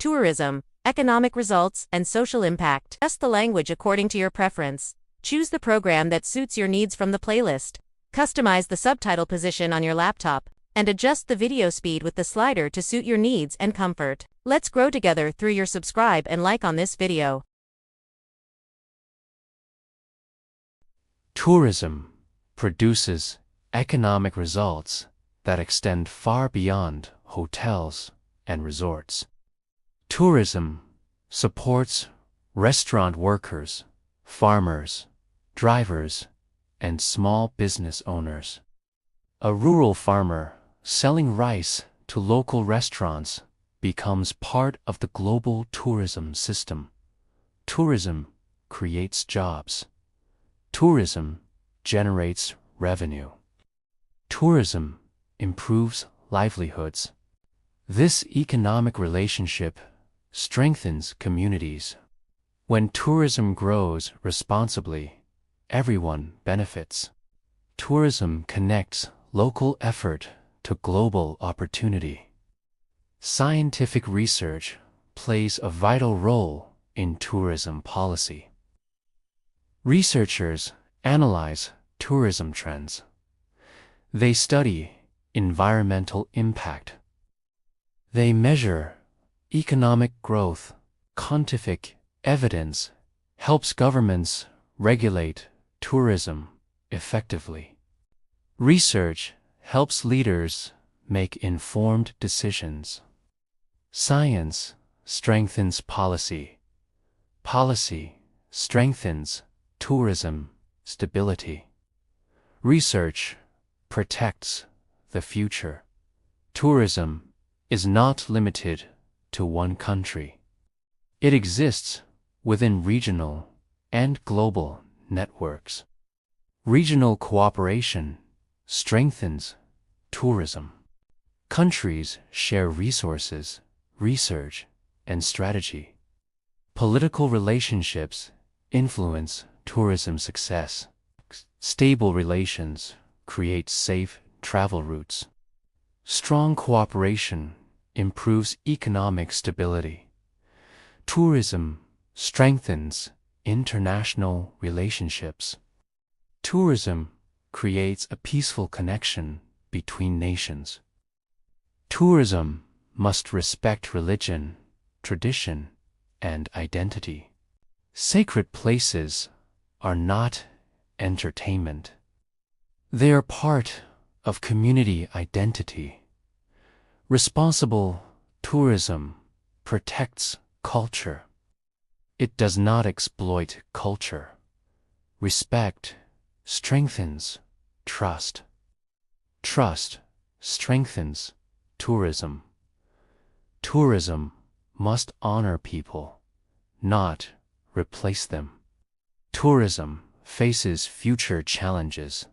tourism, economic results, and social impact. Test the language according to your preference. Choose the program that suits your needs from the playlist. Customize the subtitle position on your laptop, and adjust the video speed with the slider to suit your needs and comfort. Let's grow together through your subscribe and like on this video. Tourism produces economic results that extend far beyond hotels and resorts. Tourism supports restaurant workers, farmers, drivers, and small business owners. A rural farmer selling rice to local restaurants becomes part of the global tourism system. Tourism creates jobs. Tourism generates revenue. Tourism improves livelihoods. This economic relationship strengthens communities. When tourism grows responsibly, everyone benefits. Tourism connects local effort to global opportunity. Scientific research plays a vital role in tourism policy. Researchers analyze tourism trends. They study environmental impact. They measure economic growth. Scientific evidence helps governments regulate tourism effectively. Research helps leaders make informed decisions. Science strengthens policy. Policy strengthens tourism stability. Research protects the future. Tourism is not limited to one country. It exists within regional and global networks. Regional cooperation strengthens tourism. Countries share resources, research, and strategy. Political relationships influence tourism success. Stable relations create safe travel routes. Strong cooperation improves economic stability. Tourism strengthens international relationships. Tourism creates a peaceful connection between nations. Tourism must respect religion, tradition, and identity. Sacred places are not entertainment. They are part of community identity. Responsible tourism protects culture. It does not exploit culture. Respect strengthens trust. Trust strengthens tourism. Tourism must honor people, not replace them. Tourism faces future challenges.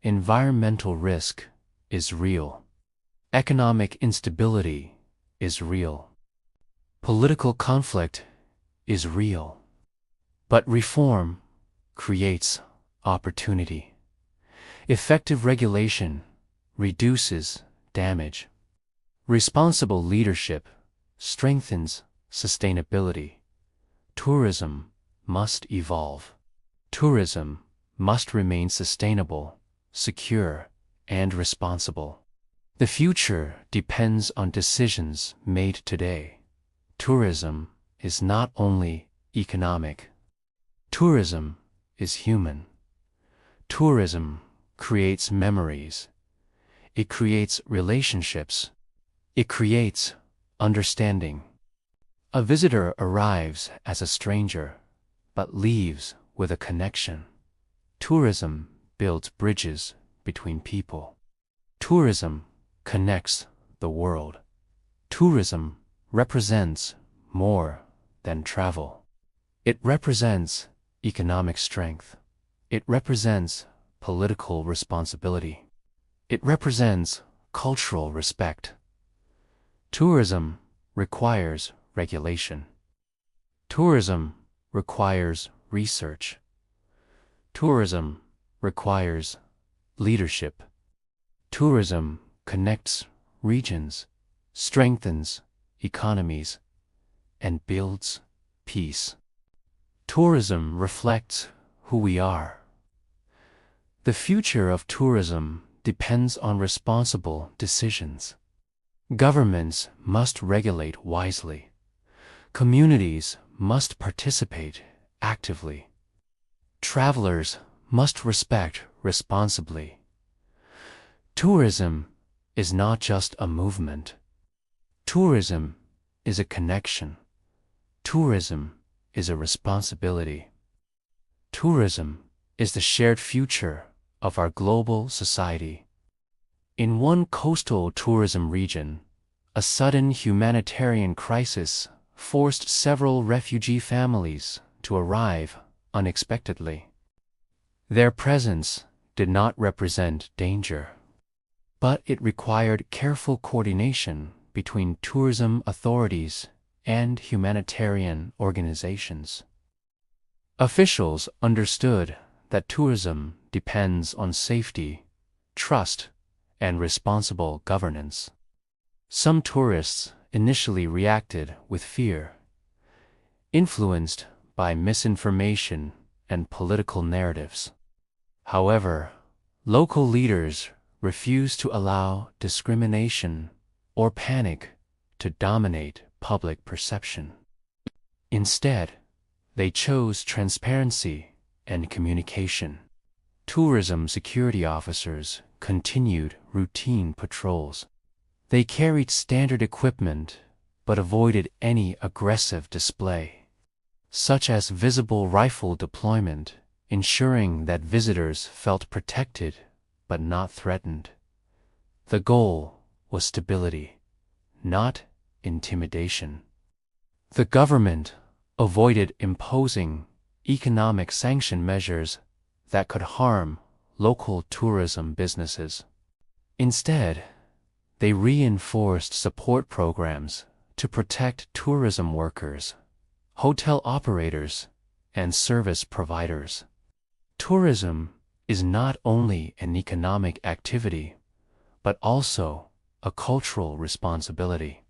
Environmental risk is real. Economic instability is real. Political conflict is real. But reform creates opportunity. Effective regulation reduces damage. Responsible leadership strengthens sustainability. Tourism must evolve. Tourism must remain sustainable, secure, and responsible. The future depends on decisions made today. Tourism is not only economic. Tourism is human. Tourism creates memories. It creates relationships. It creates understanding. A visitor arrives as a stranger, but leaves with a connection. Tourism builds bridges between people. Tourism connects the world. Tourism represents more than travel. It represents economic strength. It represents political responsibility. It represents cultural respect. Tourism requires regulation. Tourism requires research. Tourism requires leadership. Tourism connects regions, strengthens economies, and builds peace. Tourism reflects who we are. The future of tourism depends on responsible decisions. Governments must regulate wisely. Communities must participate actively. Travelers must respect responsibly. Tourism is not just a movement. Tourism is a connection. Tourism is a responsibility. Tourism is the shared future of our global society. In one coastal tourism region, a sudden humanitarian crisis forced several refugee families to arrive unexpectedly. Their presence did not represent danger, but it required careful coordination between tourism authorities and humanitarian organizations. Officials understood that tourism depends on safety, trust, and responsible governance. Some tourists initially reacted with fear, influenced by misinformation and political narratives. However, local leaders refused to allow discrimination or panic to dominate public perception. Instead, they chose transparency and communication. Tourism security officers continued routine patrols. They carried standard equipment but avoided any aggressive display, such as visible rifle deployment, ensuring that visitors felt protected but not threatened. The goal was stability, not intimidation. The government avoided imposing economic sanction measures that could harm local tourism businesses. Instead, they reinforced support programs to protect tourism workers, hotel operators, and service providers. Tourism is not only an economic activity, but also a cultural responsibility.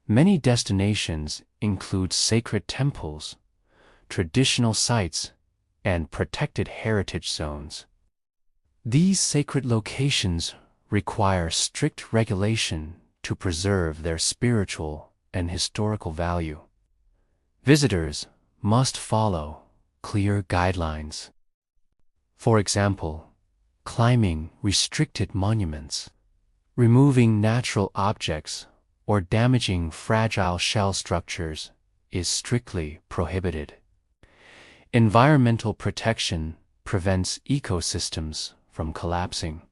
Many destinations include sacred temples, traditional sites, and protected heritage zones. These sacred locations require strict regulation to preserve their spiritual and historical value. Visitors must follow clear guidelines. For example, climbing restricted monuments, removing natural objects, or damaging fragile shell structures is strictly prohibited. Environmental protection prevents ecosystems from collapsing.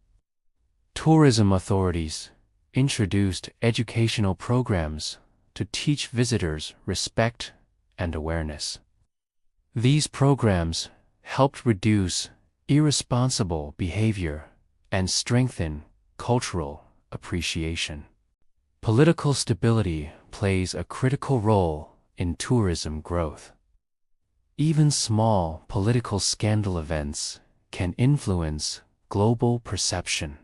Tourism authorities introduced educational programs to teach visitors respect and awareness. These programs helped reduce irresponsible behavior and strengthen cultural appreciation. Political stability plays a critical role in tourism growth. Even small political scandal events can influence global perception.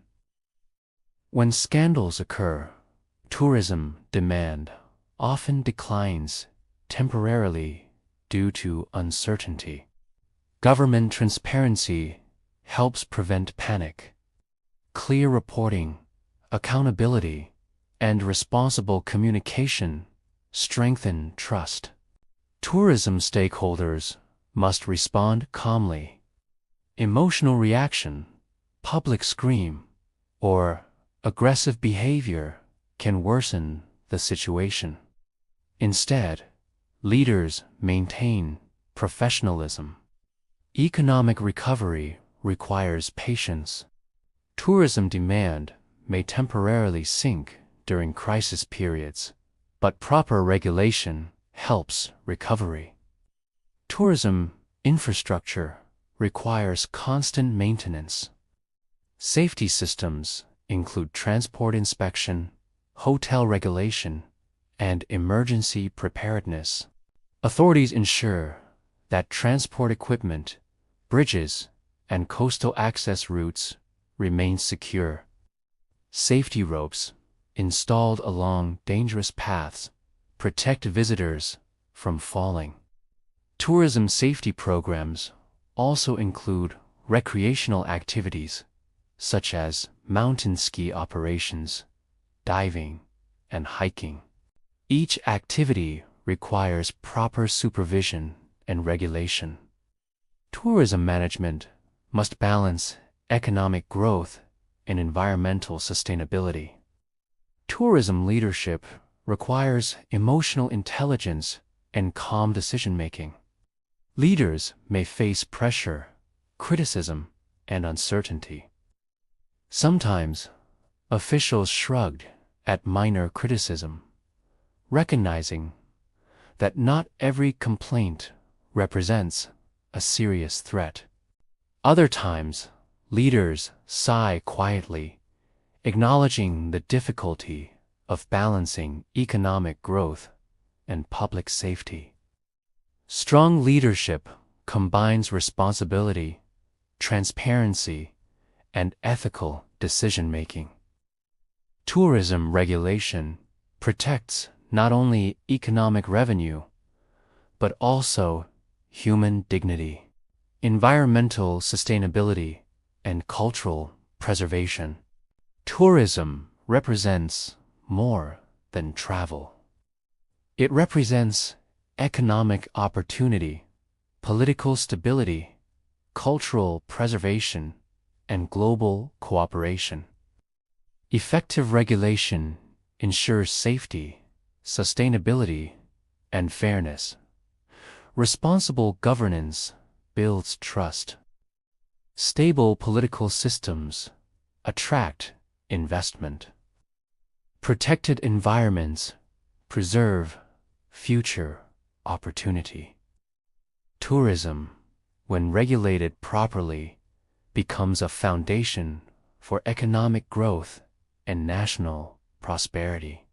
When scandals occur, tourism demand often declines temporarily due to uncertainty. Government transparency helps prevent panic. Clear reporting, accountability, and responsible communication strengthen trust. Tourism stakeholders must respond calmly. Emotional reaction, public scream, or aggressive behavior can worsen the situation. Instead, leaders maintain professionalism. Economic recovery requires patience. Tourism demand may temporarily sink during crisis periods, but proper regulation helps recovery. Tourism infrastructure requires constant maintenance. Safety systems include transport inspection, hotel regulation, and emergency preparedness. Authorities ensure that transport equipment, bridges, and coastal access routes remain secure. Safety ropes, installed along dangerous paths, protect visitors from falling. Tourism safety programs also include recreational activities such as mountain ski operations, diving, and hiking. Each activity requires proper supervision and regulation. Tourism management must balance economic growth and environmental sustainability. Tourism leadership requires emotional intelligence and calm decision-making. Leaders may face pressure, criticism, and uncertainty. Sometimes, officials shrugged at minor criticism, recognizing that not every complaint represents a serious threat. Other times, leaders sigh quietly, acknowledging the difficulty of balancing economic growth and public safety. Strong leadership combines responsibility, transparency, and ethical decision-making. Tourism regulation protects not only economic revenue, but also human dignity, environmental sustainability, and cultural preservation. Tourism represents more than travel. It represents economic opportunity, political stability, cultural preservation, and global cooperation. Effective regulation ensures safety, sustainability, and fairness. Responsible governance builds trust. Stable political systems attract investment. Protected environments preserve future opportunity. Tourism, when regulated properly, becomes a foundation for economic growth and national prosperity.